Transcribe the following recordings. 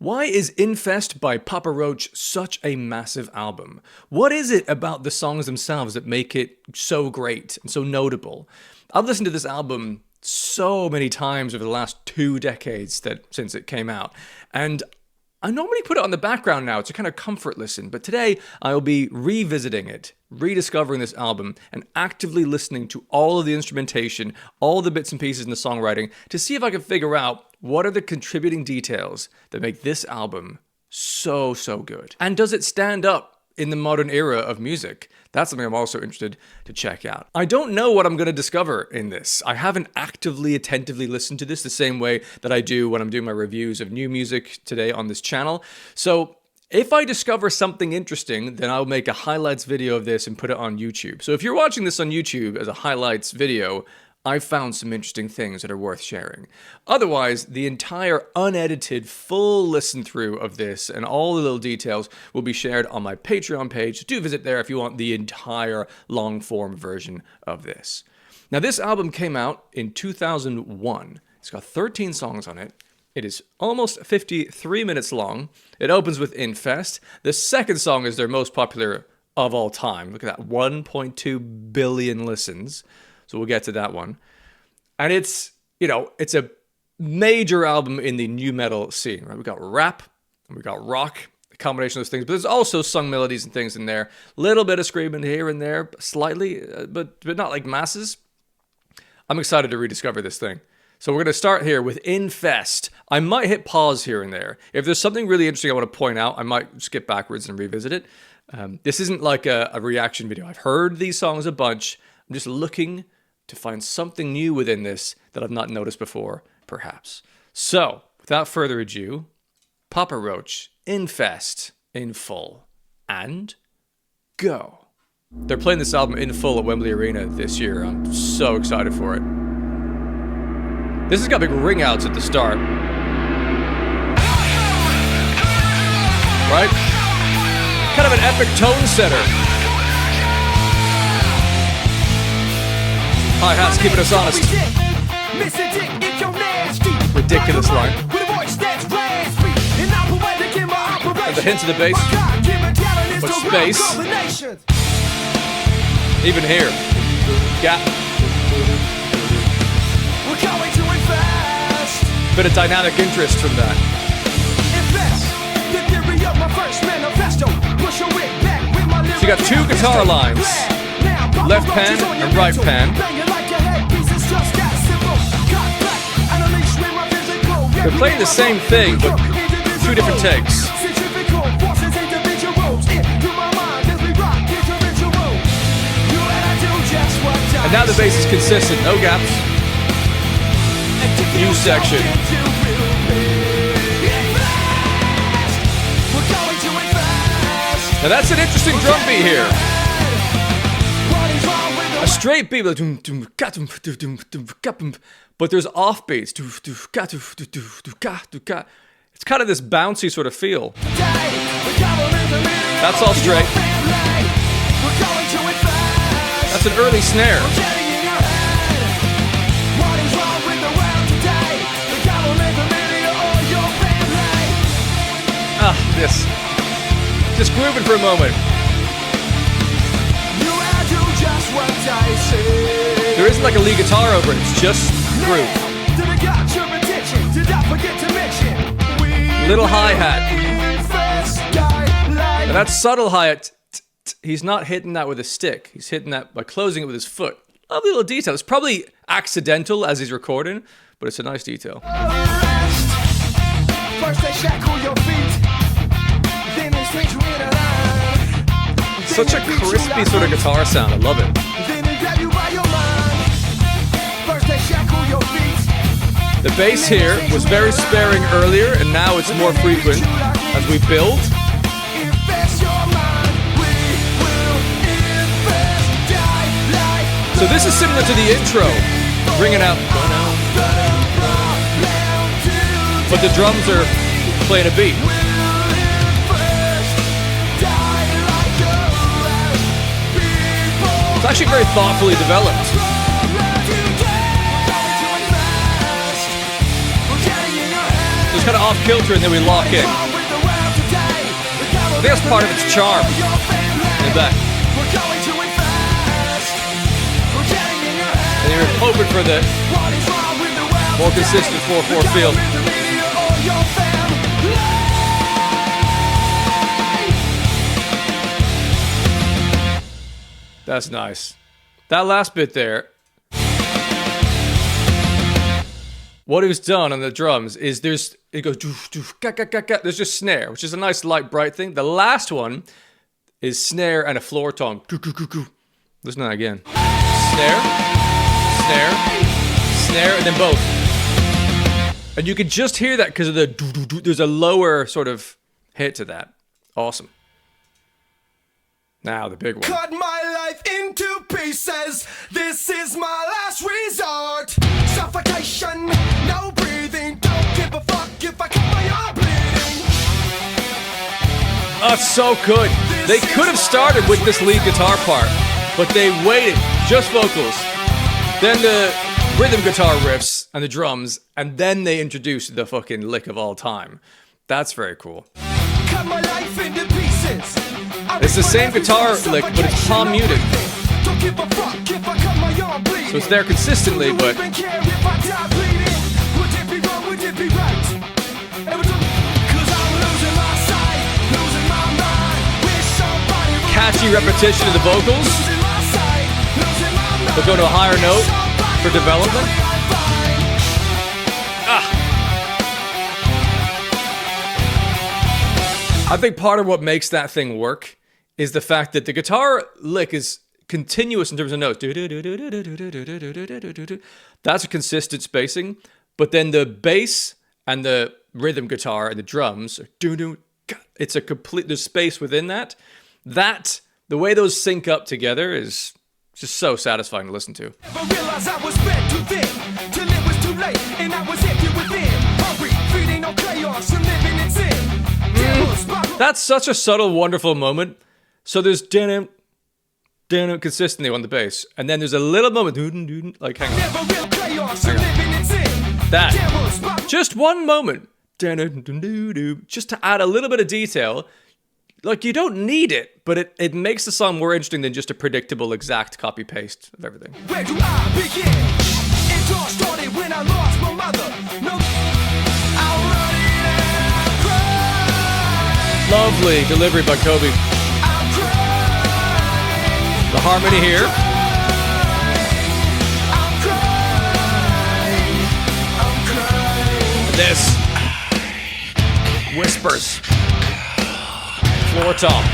Why is Infest by Papa Roach such a massive album? What is it about the songs themselves that make it so great and so notable? I've listened to this album so many times over the last 2 decades since it came out, and I normally put it on the background now to kind of comfort listen, but today I will be revisiting it, rediscovering this album, and actively listening to all of the instrumentation, all the bits and pieces in the songwriting, to see if I can figure out what are the contributing details that make this album so good. And does it stand up in the modern era of music? That's something I'm also interested to check out. I don't know what I'm going to discover in this. I haven't actively, attentively listened to this the same way that I do when I'm doing my reviews of new music today on this channel. So if I discover something interesting, then I'll make a highlights video of this and put it on YouTube. So if you're watching this on YouTube as a highlights video, I've found some interesting things that are worth sharing. Otherwise, the entire unedited, full listen through of this and all the little details will be shared on my Patreon page. Do visit there if you want the entire long form version of this. Now, this album came out in 2001. It's got 13 songs on it. It is almost 53 minutes long. It opens with Infest. The second song is their most popular of all time. Look at that, 1.2 billion listens. So we'll get to that one. And it's a major album in the new metal scene, right? We got rap and we got rock, a combination of those things, but there's also sung melodies and things in there. Little bit of screaming here and there, slightly, but not like masses. I'm excited to rediscover this thing. So we're going to start here with Infest. I might hit pause here and there. If there's something really interesting I want to point out, I might skip backwards and revisit it. This isn't like a reaction video. I've heard these songs a bunch. I'm just looking to find something new within this that I've not noticed before, perhaps. So, without further ado, Papa Roach, Infest, in full, and go. They're playing this album in full at Wembley Arena this year. I'm so excited for it. This has got big ring outs at the start. Right? Kind of an epic tone setter. Hi-hats keeping us honest. Ridiculous line. And the hint of the bass. But space. Even here. Gap. Bit of dynamic interest from that. So you got 2 guitar lines. Left pan and right pan. They're playing the same thing, but 2 different takes. And now the bass is consistent, no gaps. New section. Now that's an interesting drum beat here. A straight beat, but there's offbeats. It's kind of this bouncy sort of feel. That's all straight. That's an early snare. This. Just grooving for a moment. There isn't like a lead guitar over it, it's just groove. Little hi-hat. Now that subtle hi-hat, he's not hitting that with a stick. He's hitting that by closing it with his foot. Lovely little detail. It's probably accidental as he's recording, but it's a nice detail. First they shackle your feet. Such a crispy sort of guitar sound. I love it. The bass here was very sparing earlier, and now it's more frequent as we build. So this is similar to the intro, bringing out, but the drums are playing a beat. It's actually very thoughtfully developed. just kind of off kilter and then we lock in. I think that's part of its charm. In the back. And you're hoping for the more consistent 4/4 feel. That's nice. That last bit there. What it was done on the drums is it goes doof, doof, ga, ga, ga, ga. There's just snare, which is a nice light bright thing. The last one is snare and a floor tom. Goo, goo, goo, goo. Listen to that again. Snare, snare, snare, and then both. And you can just hear that because of the doo, doo, doo. There's a lower sort of hit to that. Awesome. Now the big one. Cut my life into pieces. This is my last resort. Suffocation, no breathing. Don't give a fuck if I cut my arm bleeding. Oh, it's so good. They could have started with this lead guitar part, but they waited, just vocals, then the rhythm guitar riffs and the drums, and then they introduced the fucking lick of all time. That's very cool. Cut my life into pieces. It's the same guitar lick, but it's palm muted. So it's there consistently, but catchy repetition of the vocals, but go to a higher note for development. I think part of what makes that thing work is the fact that the guitar lick is continuous in terms of notes. That's a consistent spacing, but then the bass and the rhythm guitar and the drums, it's a complete, there's space within that. That, the way those sync up together is just so satisfying to listen to. That's such a subtle, wonderful moment. So there's consistently on the bass, and then there's a little moment, like hang on. That, just one moment, just to add a little bit of detail. Like, you don't need it, but it makes the song more interesting than just a predictable, exact copy-paste of everything. Where do I begin? It all started when I lost my mother. No, I'll run it and cry. Lovely delivery by Kobe. I'll cry. The harmony here. I'll cry. This. Whispers. Floor tom.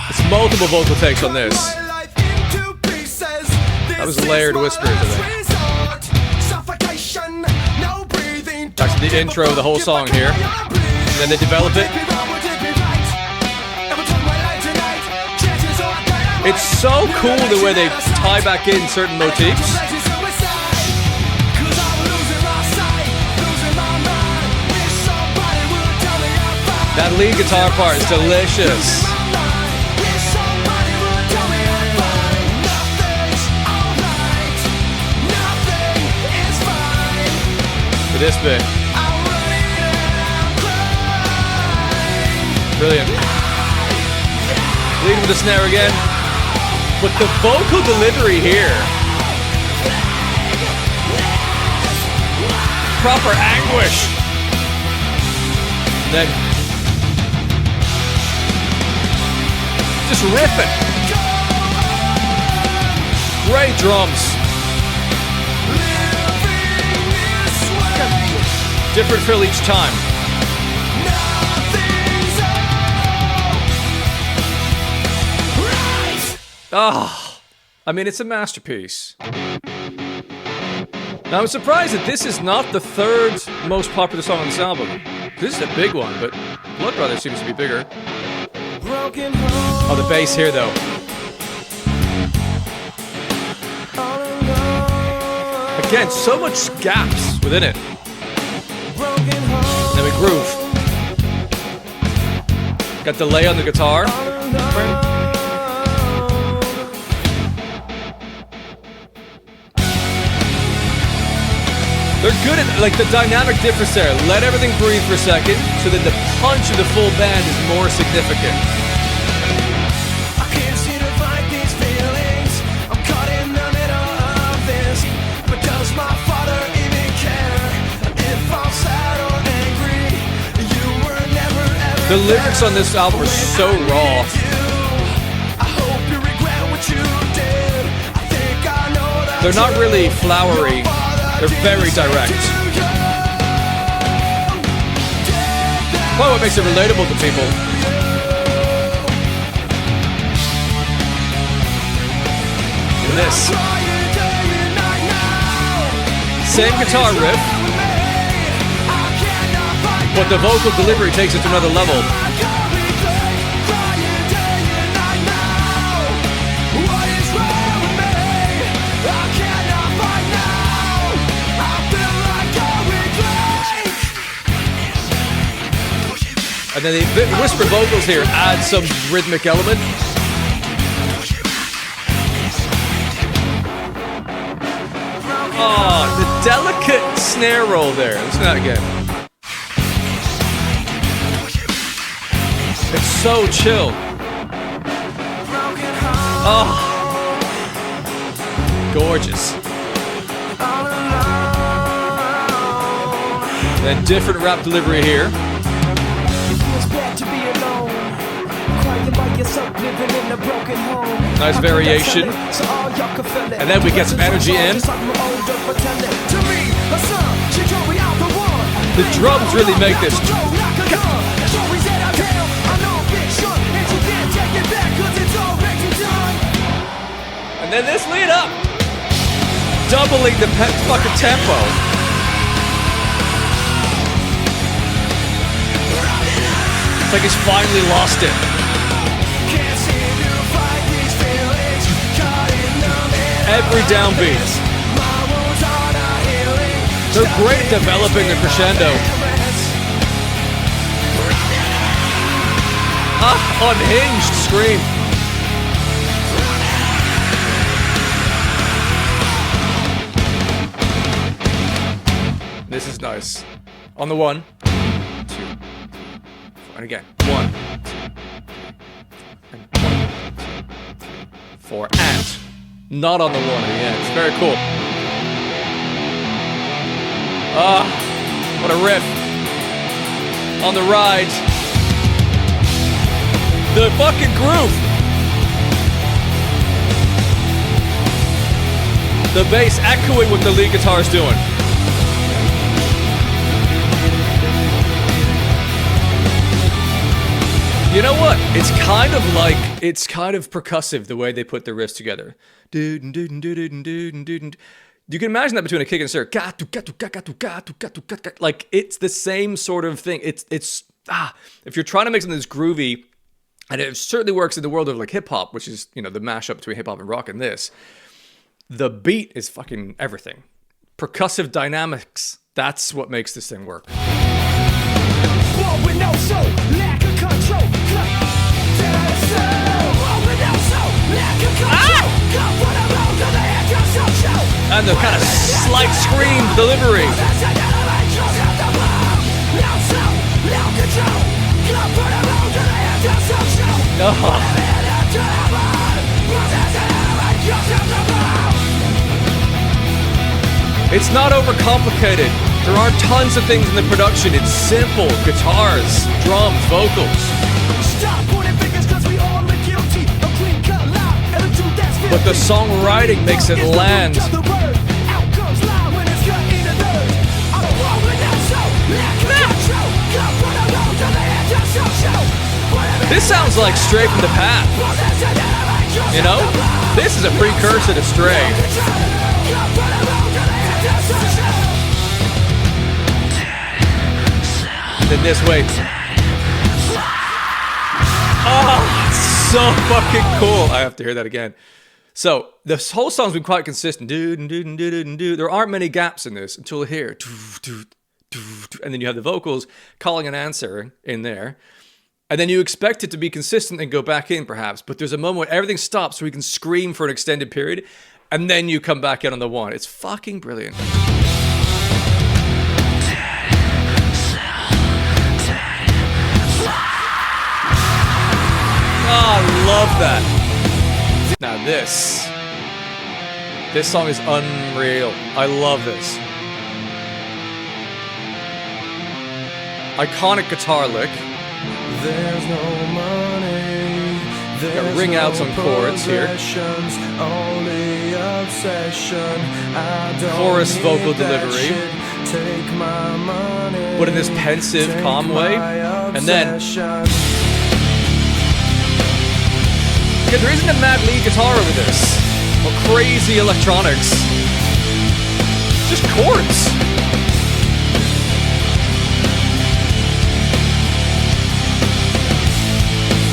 It's multiple vocal takes on this. That was layered whispers, I think. Back to the intro of the whole song here. And then they develop it. It's so cool the way they tie back in certain motifs. That lead guitar part is delicious. For this bit. Brilliant. Leading with the snare again. But the vocal delivery here. Proper anguish. And then just riffing. Great drums. Different fill each time. Ah, I mean, it's a masterpiece. Now, I'm surprised that this is not the third most popular song on this album. This is a big one, but Blood Brothers seems to be bigger. Oh, the bass here, though. Again, so much gaps within it. And then we groove. Got delay on the guitar. They're good at, like, the dynamic difference there. Let everything breathe for a second, so that the punch of the full band is more significant. I can't seem to fight these feelings. I'm caught in the middle of this. But does my father even care if I'm sad or angry? You were never ever. The lyrics on this album are so raw. I hope you regret what you did. I think I know that. They're not really flowery. They're very direct. Well, what makes it relatable to people. And this. Same guitar riff, but the vocal delivery takes it to another level. And then the whisper vocals here add some rhythmic element. Oh, the delicate snare roll there. Listen to that again. It's so chill. Oh, gorgeous. And different rap delivery here. Nice variation. And then we get some energy in. The drums really make this. And then this lead up. Doubling the fucking tempo. It's like he's finally lost it. Every downbeat. They're great at developing the crescendo. Unhinged scream. This is nice. On the 1, 2, 3, 4. And again. 1, 2, 3, and 1, 2, 3, 4. And not on the 1 at the end. It's very cool. What a riff. On the ride. The fucking groove. The bass echoing what the lead guitar is doing. You know what? It's kind of percussive the way they put the riffs together. You can imagine that between a kick and a snare. Like, it's the same sort of thing. If you're trying to make something that's groovy, and it certainly works in the world of like hip hop, which is, you know, the mashup between hip hop and rock and this, the beat is fucking everything. Percussive dynamics, that's what makes this thing work. And the kind of slight scream delivery. It's not overcomplicated. There aren't tons of things in the production. It's simple. Guitars, drums, vocals. But the songwriting makes it land. This sounds like Straight from the Path. You know? This is a precursor to Stray. Then this way. Oh, it's so fucking cool. I have to hear that again. So, this whole song's been quite consistent. There aren't many gaps in this until here. And then you have the vocals calling an answer in there. And then you expect it to be consistent and go back in, perhaps. But there's a moment where everything stops so we can scream for an extended period. And then you come back in on the 1. It's fucking brilliant. love that. Now this song is unreal. I love this. Iconic guitar lick. There's no money. Got ring outs on chords here. Only obsession. Chorus vocal delivery. Take my money. But in this pensive, calm way. And then there isn't a mad lead guitar over this. Or crazy electronics. Just chords.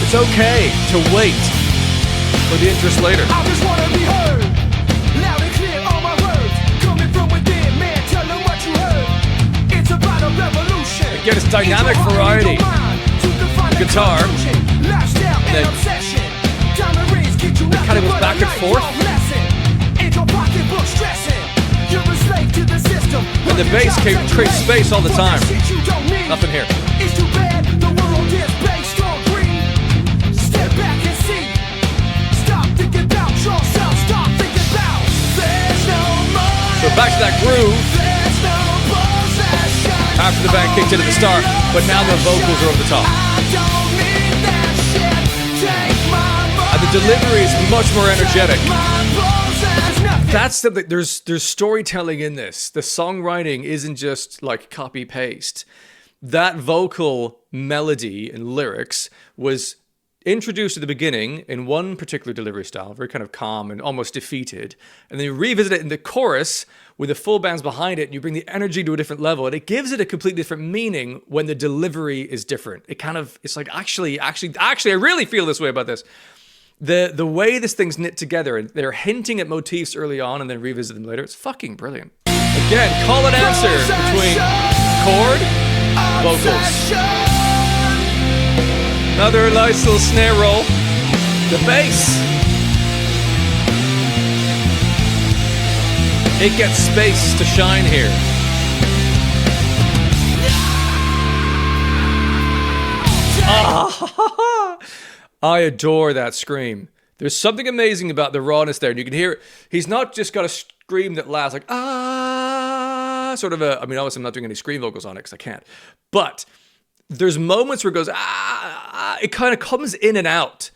It's okay to wait for the interest later. I just wanna be heard. Loud and clear all my words. Coming from within, man, tell them what you heard. It's about a revolution. Again, it's dynamic variety. Guitar. And then it kind of goes back and forth. And the bass creates space all the time. Nothing here. It's too bad the world is based on greed. Step back and see. Stop thinking about yourself. Stop thinking about. There's no money. So back to that groove. There's no possession. After the band kicked into the start, but now the vocals are over the top. I don't need that shit. Take my money. And the delivery is much more energetic. My possession. That's the there's storytelling in this. The songwriting isn't just like copy paste. That vocal melody and lyrics was introduced at the beginning in one particular delivery style, very kind of calm and almost defeated. And then you revisit it in the chorus with the full bands behind it, and you bring the energy to a different level, and it gives it a completely different meaning when the delivery is different. It's like actually, I really feel this way about this. The way this thing's knit together, and they're hinting at motifs early on and then revisit them later, it's fucking brilliant. Again, call and answer between chord, vocals. Another nice little snare roll. The bass. It gets space to shine here. Ah, I adore that scream. There's something amazing about the rawness there, and you can hear it. He's not just got a scream that lasts like sort of a. I mean, obviously I'm not doing any scream vocals on it because I can't. But there's moments where it goes it kind of comes in and out.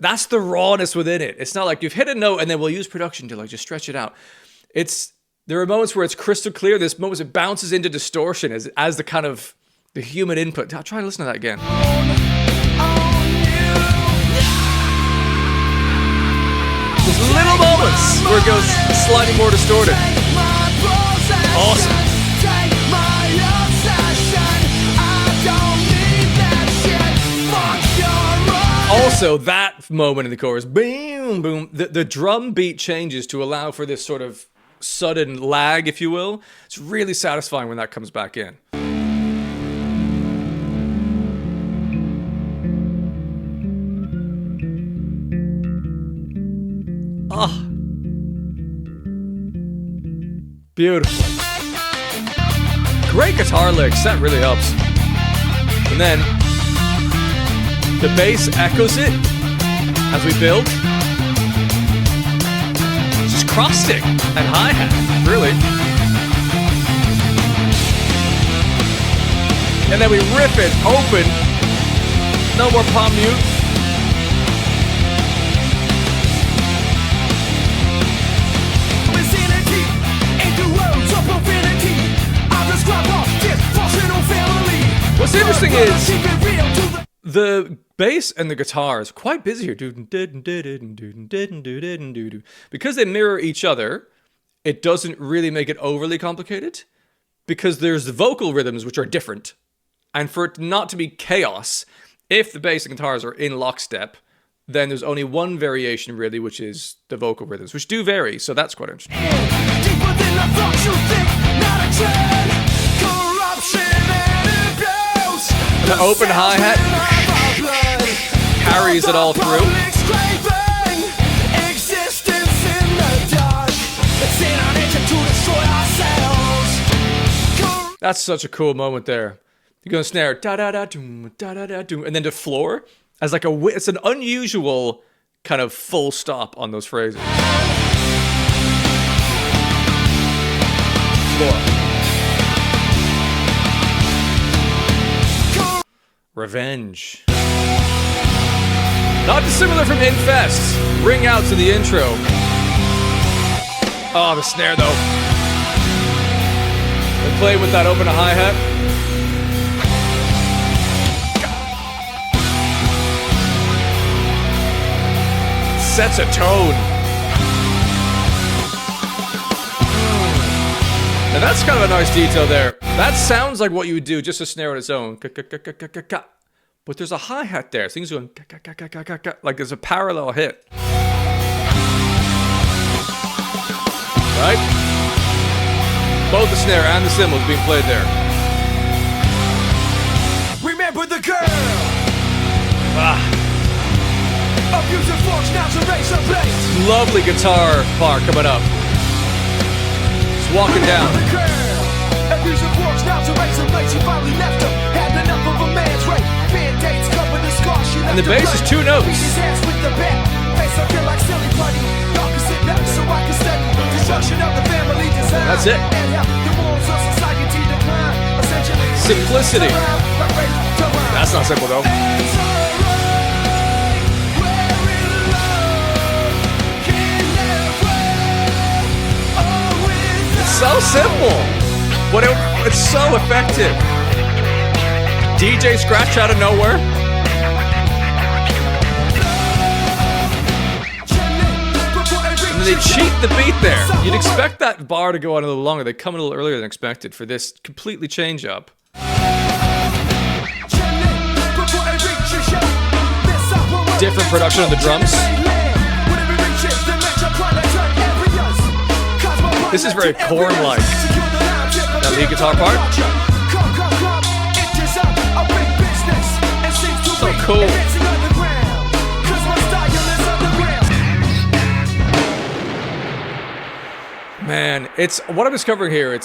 That's the rawness within it. It's not like you've hit a note and then we'll use production to like just stretch it out. There are moments where it's crystal clear. There's moments it bounces into distortion as the kind of the human input. I'll try to listen to that again. There's little moments where it goes slightly more distorted. Awesome. Also, that moment in the chorus, boom, boom, the drum beat changes to allow for this sort of sudden lag, if you will. It's really satisfying when that comes back in. Ah. Beautiful. Great guitar licks, that really helps. And then the bass echoes it as we build. Just cross stick and hi-hat, really. And then we rip it open. No more palm mute. What's interesting is the bass and the guitar is quite busy here. Because they mirror each other, it doesn't really make it overly complicated because there's the vocal rhythms which are different. And for it not to be chaos, if the bass and guitars are in lockstep, then there's only one variation really, which is the vocal rhythms, which do vary. So that's quite interesting. Deeper than I thought you think, not a trend. Corruption and abuse. The open hi-hat carries it all through. Existence in the dark. It's in our nature to destroy ourselves. That's such a cool moment there. You go snare, da da da doom, da da da doom, and then the floor as like it's an unusual kind of full stop on those phrases. Revenge. Not dissimilar from Infest. Ring out to the intro. Oh, the snare though. They play with that open hi-hat. Sets a tone. Now that's kind of a nice detail there. That sounds like what you would do, just a snare on its own. But there's a hi-hat there. Things going like there's a parallel hit. Right? Both the snare and the cymbals being played there. Remember the girl. Abusing forks now to raise her blades. Lovely guitar part coming up. Just walking down. Abusing forks now to raise her blades. She finally left him. Had enough of a man's rape. Band-aids cover the scars. She And the bass is 2 notes. Beat his ass with the bat. Face up here like silly putty. Y'all can sit back so I can study. Destruction of the family design. That's it. And how the morals of society decline. Essentially. Simplicity. That's not simple though. So simple, but it's so effective. DJ scratch out of nowhere. And then they cheat the beat there. You'd expect that bar to go on a little longer. They come a little earlier than expected for this completely change up. Different production on the drums. This is very Korn-like. That lead guitar part. So cool. Man, it's what I'm discovering here.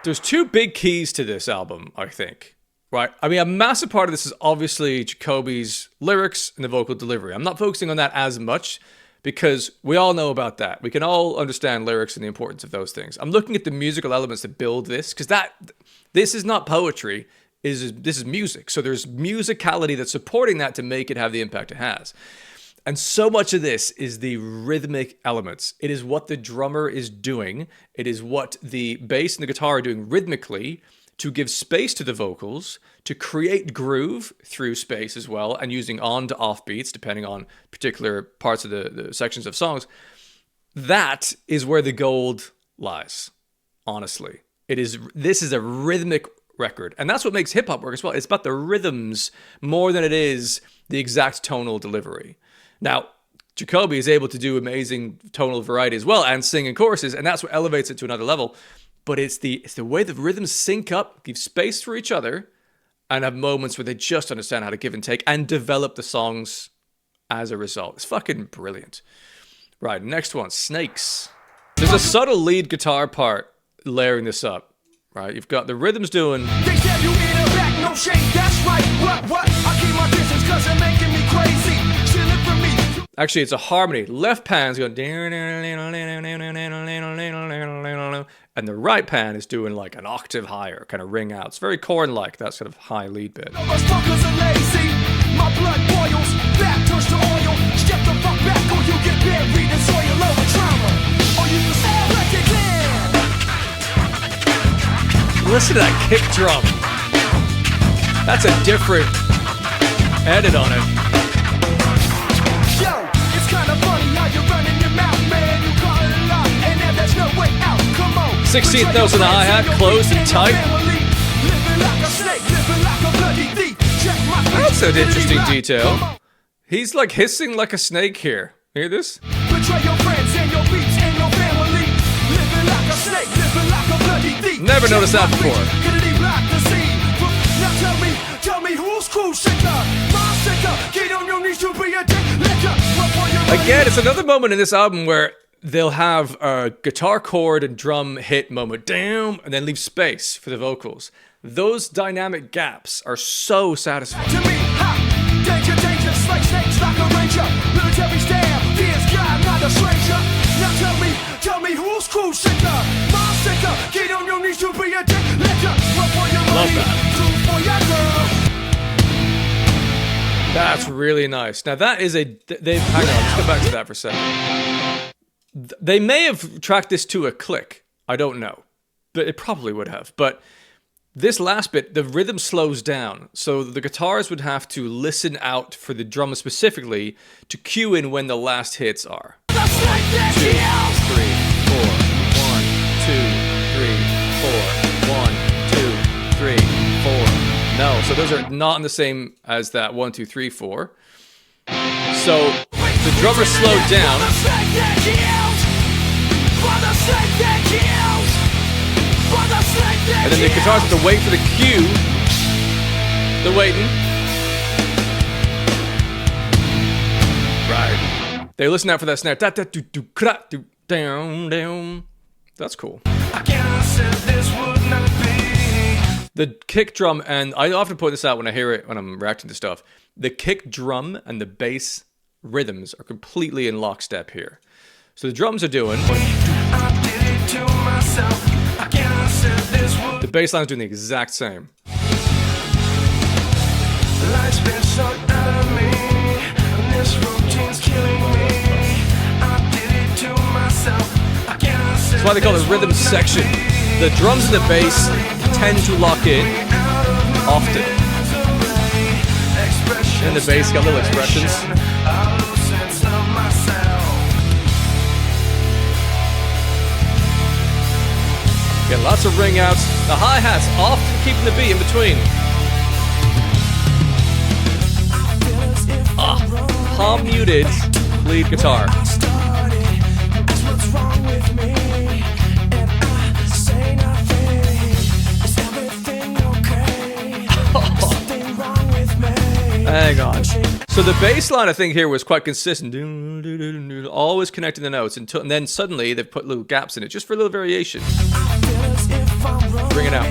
There's 2 big keys to this album, I think. Right? I mean, a massive part of this is obviously Jacoby's lyrics and the vocal delivery. I'm not focusing on that as much, because we all know about that. We can all understand lyrics and the importance of those things. I'm looking at the musical elements that build this, because this is not poetry. This is music. So there's musicality that's supporting that to make it have the impact it has. And so much of this is the rhythmic elements. It is what the drummer is doing. It is what the bass and the guitar are doing rhythmically to give space to the vocals, to create groove through space as well, and using on to off beats, depending on particular parts of the sections of songs. That is where the gold lies, honestly. This is a rhythmic record, and that's what makes hip-hop work as well. It's about the rhythms more than it is the exact tonal delivery. Now, Jacoby is able to do amazing tonal variety as well, and sing in choruses, and that's what elevates it to another level. But it's the way the rhythms sync up, give space for each other, and have moments where they just understand how to give and take and develop the songs as a result. It's fucking brilliant. Right, next one, Snakes. There's a subtle lead guitar part layering this up. Right, you've got the rhythms doing. They stab you in the back, no shame, that's right. What? I keep my distance cause they're making me crazy. Chilling for me. Actually, it's a harmony. Left pan's going. And the right pan is doing like an octave higher, kind of ring out. It's very Korn-like, that sort of high lead bit. Those fuckers are lazy. My blood boils, back turns to oil. Step the fuck back or you get buried in soil over trauma. Or you can break it down. Listen to that kick drum. That's a different edit on it. Yo, it's kind of funny how you're running your mouth, man. You call it a lot, and now there's no way out. Come on. 16th notes on the hi-hat, closed and tight. That's an interesting detail. He's like hissing like a snake here. Hear this? Never noticed that before. Again, it's another moment in this album where they'll have a guitar chord and drum hit moment, damn, and then leave space for the vocals. Those dynamic gaps are so satisfying. Danger, danger, slay snakes like a ranger. Military stand, fears God, not a stranger. Now tell me who's crusader? Mind seeker, get on your knees to be a dick licker. Run for your money, do for your girl. That's really nice. Now that is hang on, let's go back to that for a second. They may have tracked this to a click. I don't know. But it probably would have. But this last bit, the rhythm slows down. So the guitars would have to listen out for the drums specifically to cue in when the last hits are. 2, 3, 4. 1, 2, 3, 4. 1, 2, 3, 4. No, so those are not in the same as that 1, 2, 3, 4. So the drummer slowed down. And then the guitars have to wait for the cue. They're waiting. Right. They listen out for that snare. That's cool. The kick drum, and I often point this out when I hear it when I'm reacting to stuff. The kick drum and the bass rhythms are completely in lockstep here. So the drums are doing. The bass line's doing the exact same. Life's been sucked out of me, and this routine's killing me. I did it to myself. That's why they call it rhythm section. The drums and the bass tend to lock in often. And the bass got little expressions. Get lots of ring outs. The hi-hats off, keeping the beat in between. Palm muted lead guitar. Hang on. So the bass line I think here was quite consistent. Always connecting the notes and then suddenly they've put little gaps in it just for a little variation. Bring it out.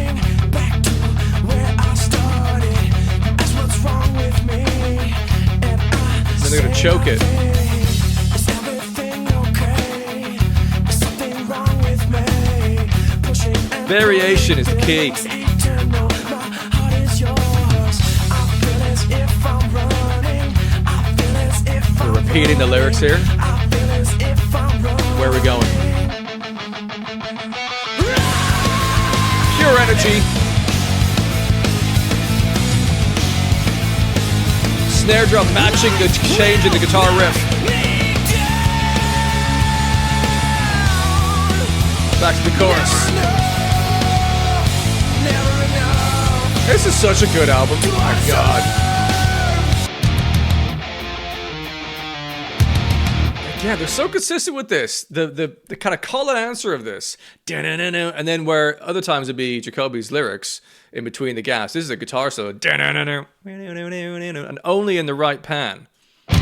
Then they're gonna choke it. Variation is the key. We're repeating the lyrics here. Where are we going? Pure energy. Snare drum matching the change in the guitar riff. Back to the chorus. This is such a good album. Oh my god. Yeah, they're so consistent with this. The kind of call and answer of this. And then where other times it'd be Jacoby's lyrics in between the gaps. This is a guitar solo. And only in the right pan. You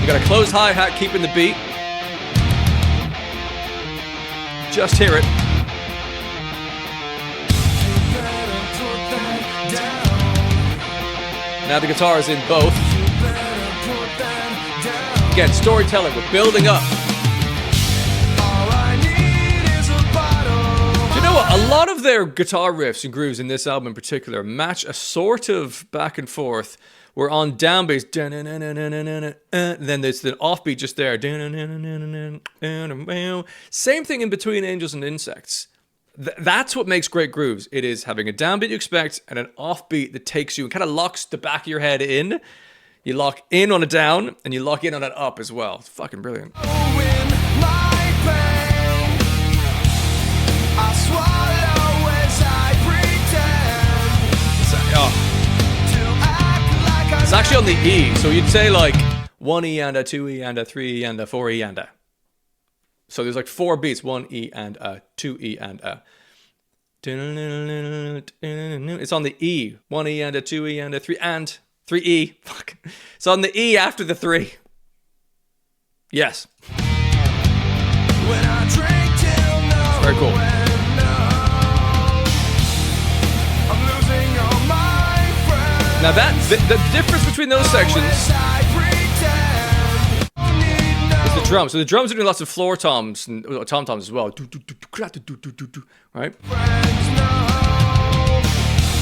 got a closed hi-hat keeping the beat. Just hear it. Now the guitar is in both. Again, storytelling, we're building up. Do you know what? A lot of their guitar riffs and grooves in this album in particular match a sort of back and forth. We're on down bass, and then there's the offbeat just there. Same thing in between Angels and Insects. That's what makes great grooves. It is having a downbeat you expect and an offbeat that takes you and kind of locks the back of your head in. You lock in on a down, and you lock in on an up as well. It's fucking brilliant. It's actually on the E, so you'd say like 1E and a 2E and a 3E and a 4E and a. So there's like 4 beats, 1E and a 2E and a. It's on the E, 1E and a 2E and a 3 and 3E. Fuck. It's on the E after the 3. Yes. Very cool. Now that the difference between those sections is the drums. So the drums are doing lots of floor toms and tom toms as well. Right?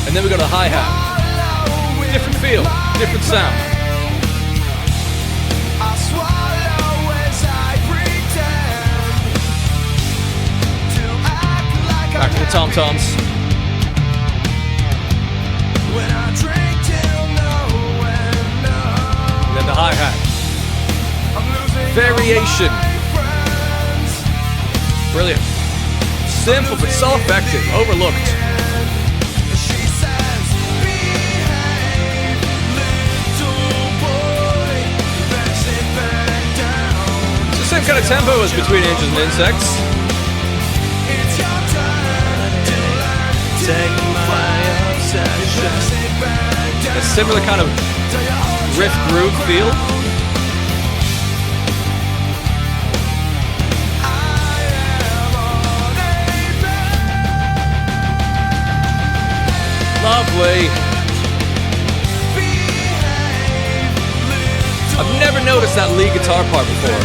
And then we go to the hi-hat. Different feel, different sound. Back to the tom toms. And then the hi-hat. Variation. Brilliant. Simple but so effective. Overlooked. Same kind of tempo as Between Angels and Insects. A similar kind of riff groove feel. Lovely. I've never noticed that lead guitar part before.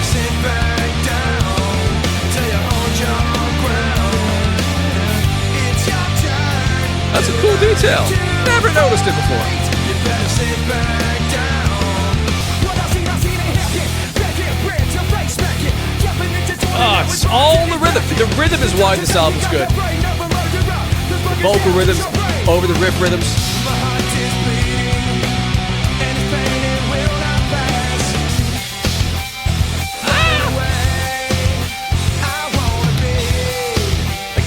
That's a cool detail. Never noticed it before. Ah, it's all the rhythm. The rhythm is why this album's good. The vocal rhythms over the riff rhythms.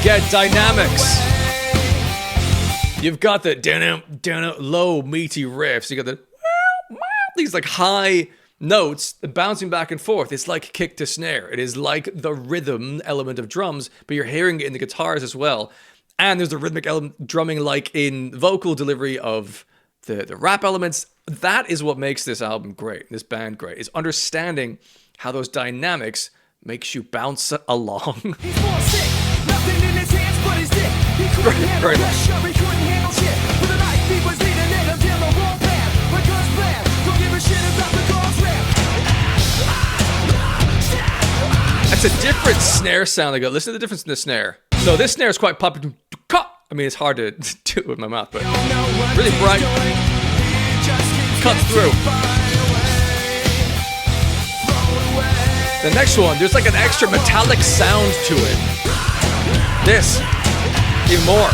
Again, dynamics. You've got the low, meaty riffs. You got the these like high notes bouncing back and forth. It's like kick to snare. It is like the rhythm element of drums, but you're hearing it in the guitars as well. And there's the rhythmic element drumming like in vocal delivery of the rap elements. That is what makes this album great, this band great, is understanding how those dynamics makes you bounce along. He's more sick, nothing in his hands but his dick. He couldn't handle pressure, he couldn't handle shit. With a knife, he was leading it until the wrong path. My gun's bad, don't give a shit about the dog's rap. That's a different snare sound. They go, listen to the difference in the snare. So this snare is quite poppy. I mean, it's hard to do it with my mouth, but really bright. Cuts through. The next one, there's like an extra metallic sound to it. This, even more.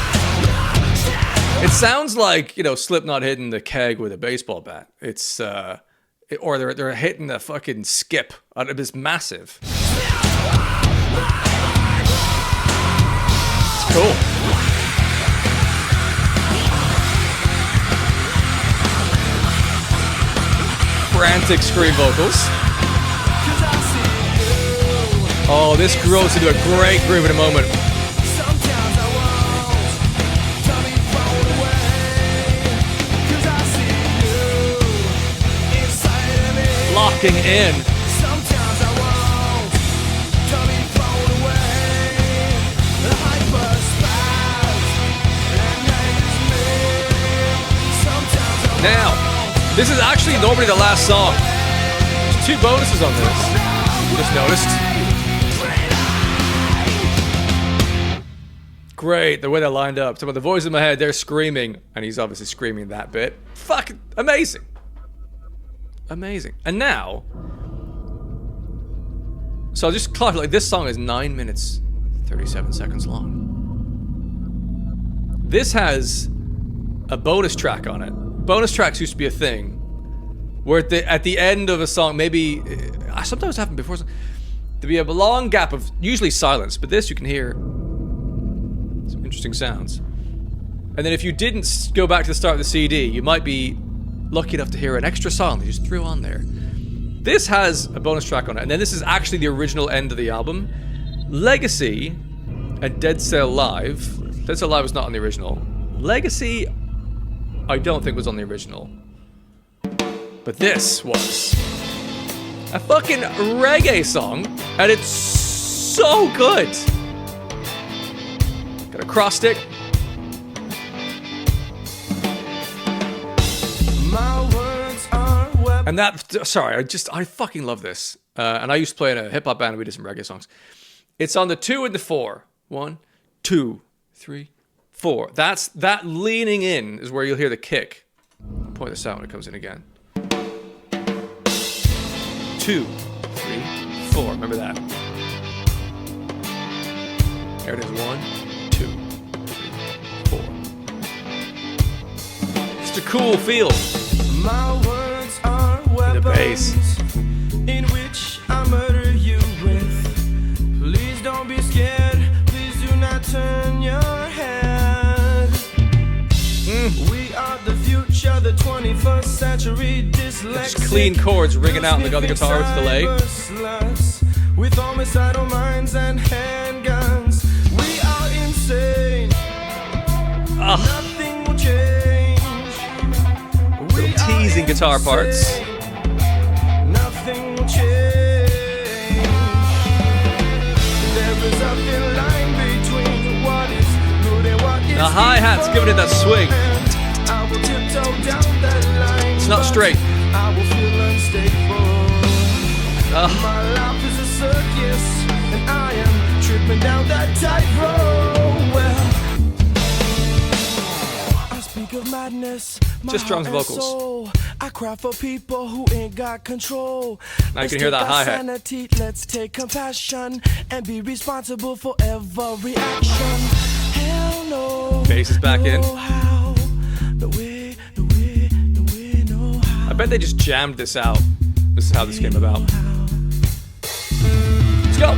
It sounds like, Slipknot hitting the keg with a baseball bat. It's, or they're hitting a fucking skip out of this massive. It's cool. Frantic scream vocals. Oh, this grows into a great groove in a moment. Locking in. Now, this is actually normally the last song. There's 2 bonuses on this. Just noticed. Great, the way they're lined up. So with the voice in my head, they're screaming, and he's obviously screaming that bit. Fucking amazing. Amazing. And now, so I'll just clarify, like, this song is 9 minutes, 37 seconds long. This has a bonus track on it. Bonus tracks used to be a thing, where at the end of a song, maybe, sometimes happened before, there'd be a long gap of usually silence, but this you can hear some interesting sounds. And then if you didn't go back to the start of the CD, you might be lucky enough to hear an extra song they just threw on there. This has a bonus track on it, and then this is actually the original end of the album. Legacy and Dead Cell Live. Dead Cell Live was not on the original. Legacy, I don't think was on the original. But this was a fucking reggae song, and it's so good. Got a cross stick. My words are weapons. And that, sorry, I fucking love this. And I used to play in a hip hop band and we did some reggae songs. It's on the 2 and the 4. 1, 2, 3, 4. That leaning in is where you'll hear the kick. I'll point this out when it comes in again. 2, 3, 4. Remember that. There it is. 1, 2, 3, 4. Just a cool feel. My words are weapons. The bass. In which I murder you with. Please don't be scared. Please do not turn your head. We are the future, the 21st century. Dyslexic. Just clean chords ringing out in the other guitar with delay. With homicidal minds and handguns. We are insane. Nothing will change. Little teasing guitar parts. Nothing will change. There is a thin line between what is good and what is The hi-hat's giving it that swing. I will tiptoe down that line. It's not straight. I will feel unstable. My life is a circus, and I am tripping down that tightrope. Well, I speak of madness. Just drums and vocals. I cry for people who ain't got control. Now you can hear that hi-hat. Sanity, let's take compassion and be responsible for every action. Hell no. Bass is back in. No how. No way, no way, no way, no how. I bet they just jammed this out. This is how this came about. Let's go.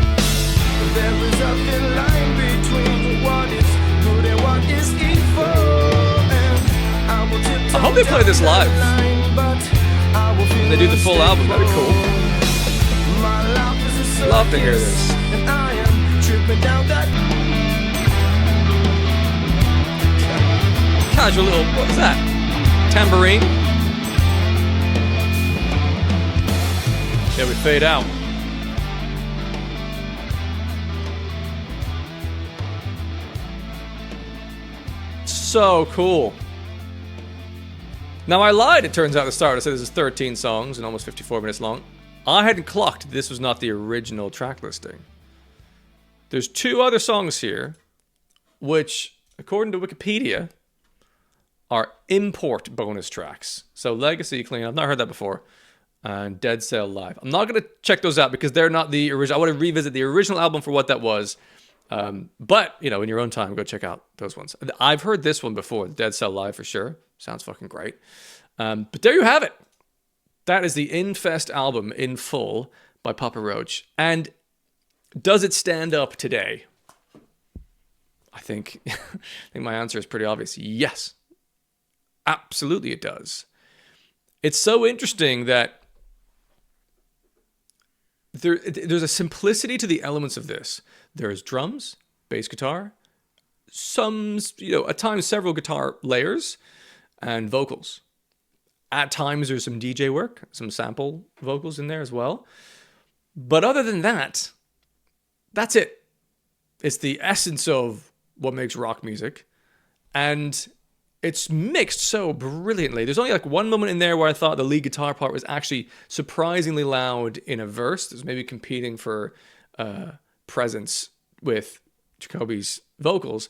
There is a thin line between what is good and what is evil. And I will tiptoe I hope they play this live. When they do the full album, that'd be cool. Love to hear this. And I am tripping down that. Casual little, what was that? Tambourine. Yeah, we fade out. So cool. Now I lied, it turns out at the start. I said this is 13 songs and almost 54 minutes long. I hadn't clocked this was not the original track listing. There's 2 other songs here, which, according to Wikipedia, are import bonus tracks. So Legacy Clean, I've not heard that before, and Dead Cell Live. I'm not going to check those out because they're not the original. I want to revisit the original album for what that was. But, you know, in your own time, go check out those ones. I've heard this one before, Dead Cell Live for sure. Sounds fucking great. But there you have it. That is the Infest album in full by Papa Roach. And does it stand up today? I think my answer is pretty obvious. Yes. Absolutely it does. It's so interesting that there's a simplicity to the elements of this. There's drums, bass guitar, some, at times several guitar layers, and vocals. At times there's some DJ work, some sample vocals in there as well. But other than that, that's it. It's the essence of what makes rock music. And it's mixed so brilliantly. There's only like one moment in there where I thought the lead guitar part was actually surprisingly loud in a verse. It was maybe competing for presence with Jacoby's vocals.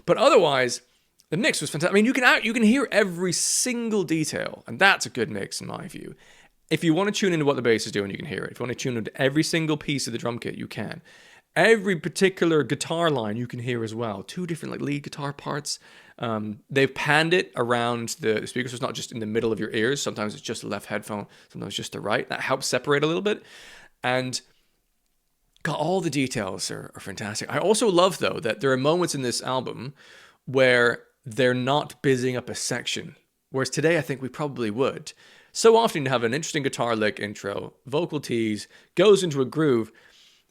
But otherwise, the mix was fantastic. I mean, you can hear every single detail, and that's a good mix in my view. If you want to tune into what the bass is doing, you can hear it. If you want to tune into every single piece of the drum kit, you can. Every particular guitar line you can hear as well. 2 different lead guitar parts. They've panned it around the speakers, so it's not just in the middle of your ears. Sometimes it's just the left headphone, sometimes just the right. That helps separate a little bit. And God, all the details are fantastic. I also love, though, that there are moments in this album where they're not busying up a section. Whereas today, I think we probably would. So often you have an interesting guitar lick intro, vocal tease, goes into a groove.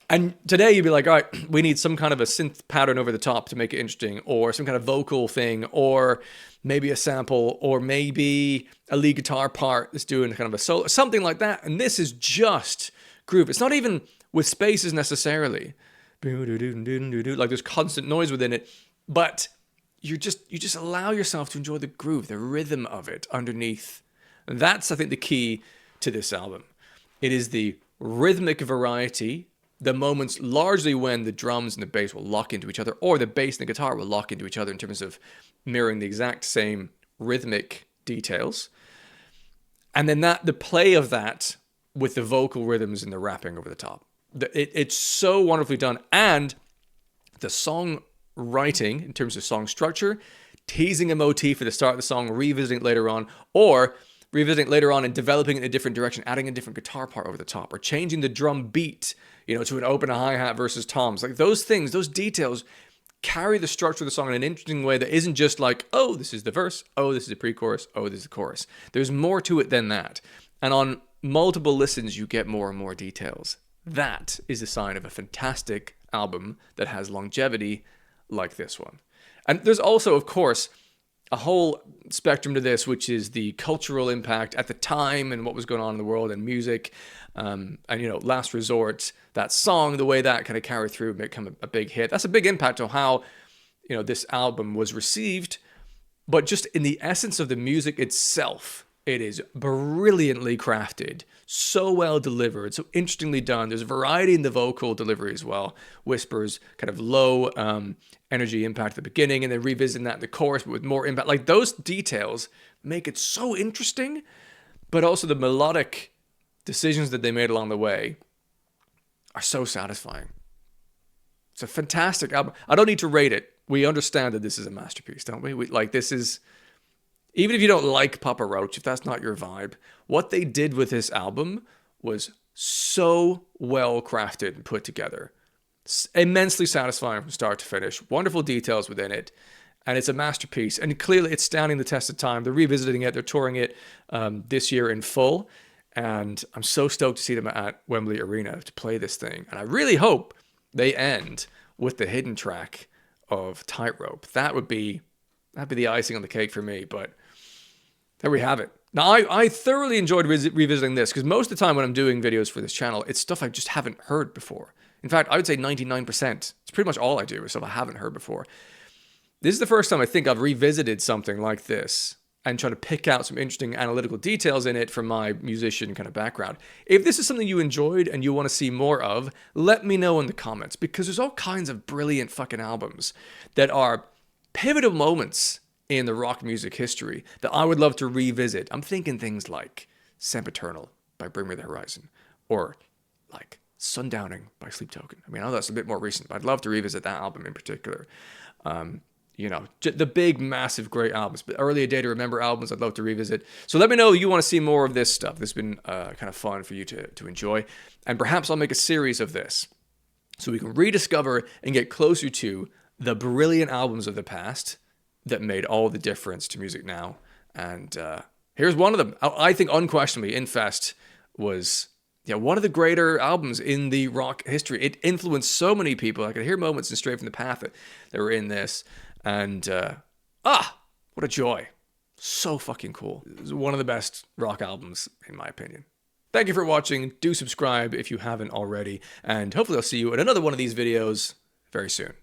And today you'd be like, all right, we need some kind of a synth pattern over the top to make it interesting, or some kind of vocal thing, or maybe a sample, or maybe a lead guitar part that's doing kind of a solo, something like that. And this is just groove. It's not even with spaces necessarily. Like there's constant noise within it, but you just allow yourself to enjoy the groove, the rhythm of it underneath And that's, I think, the key to this album. It is the rhythmic variety, the moments largely when the drums and the bass will lock into each other, or the bass and the guitar will lock into each other in terms of mirroring the exact same rhythmic details. And then the play of that with the vocal rhythms and the rapping over the top. It's so wonderfully done. And the song writing, in terms of song structure, teasing a motif at the start of the song, revisiting it later on, or revisiting it later on and developing it in a different direction, adding a different guitar part over the top, or changing the drum beat, to an open hi-hat versus toms. Like those things, those details carry the structure of the song in an interesting way that isn't just like, oh, this is the verse, oh, this is the pre-chorus, oh, this is the chorus. There's more to it than that. And on multiple listens, you get more and more details. That is a sign of a fantastic album that has longevity like this one. And there's also, of course, a whole spectrum to this, which is the cultural impact at the time and what was going on in the world and music. And, Last Resort, that song, the way that kind of carried through and become a big hit. That's a big impact on how, this album was received. But just in the essence of the music itself, it is brilliantly crafted, so well delivered, so interestingly done. There's variety in the vocal delivery as well. Whispers, kind of low energy impact at the beginning, and then revisiting that in the chorus, but with more impact. Like those details make it so interesting, but also the melodic decisions that they made along the way are so satisfying. It's a fantastic album. I don't need to rate it. We understand that this is a masterpiece, don't we? This is... Even if you don't like Papa Roach, if that's not your vibe, what they did with this album was so well crafted and put together. It's immensely satisfying from start to finish. Wonderful details within it. And it's a masterpiece. And clearly it's standing the test of time. They're revisiting it. They're touring it this year in full. And I'm so stoked to see them at Wembley Arena to play this thing. And I really hope they end with the hidden track of Tightrope. That'd be the icing on the cake for me. But there we have it. Now, I thoroughly enjoyed revisiting this because most of the time when I'm doing videos for this channel, it's stuff I just haven't heard before. In fact, I would say 99%. It's pretty much all I do is stuff I haven't heard before. This is the first time I think I've revisited something like this and try to pick out some interesting analytical details in it from my musician kind of background. If this is something you enjoyed and you want to see more of, let me know in the comments because there's all kinds of brilliant fucking albums that are pivotal moments in the rock music history that I would love to revisit. I'm thinking things like Sempiternal by Bring Me the Horizon, or like Sundowning by Sleep Token. I know that's a bit more recent, but I'd love to revisit that album in particular. The big, massive, great albums, but early A Day to Remember albums I'd love to revisit. So let me know you want to see more of this stuff. This has been kind of fun for you to enjoy. And perhaps I'll make a series of this so we can rediscover and get closer to the brilliant albums of the past that made all the difference to music now. And here's one of them. I think unquestionably Infest was one of the greater albums in the rock history. It influenced so many people. I could hear moments in Straight from the Path that were in this. And what a joy. So fucking cool. It was one of the best rock albums in my opinion. Thank you for watching. Do subscribe if you haven't already. And hopefully I'll see you in another one of these videos very soon.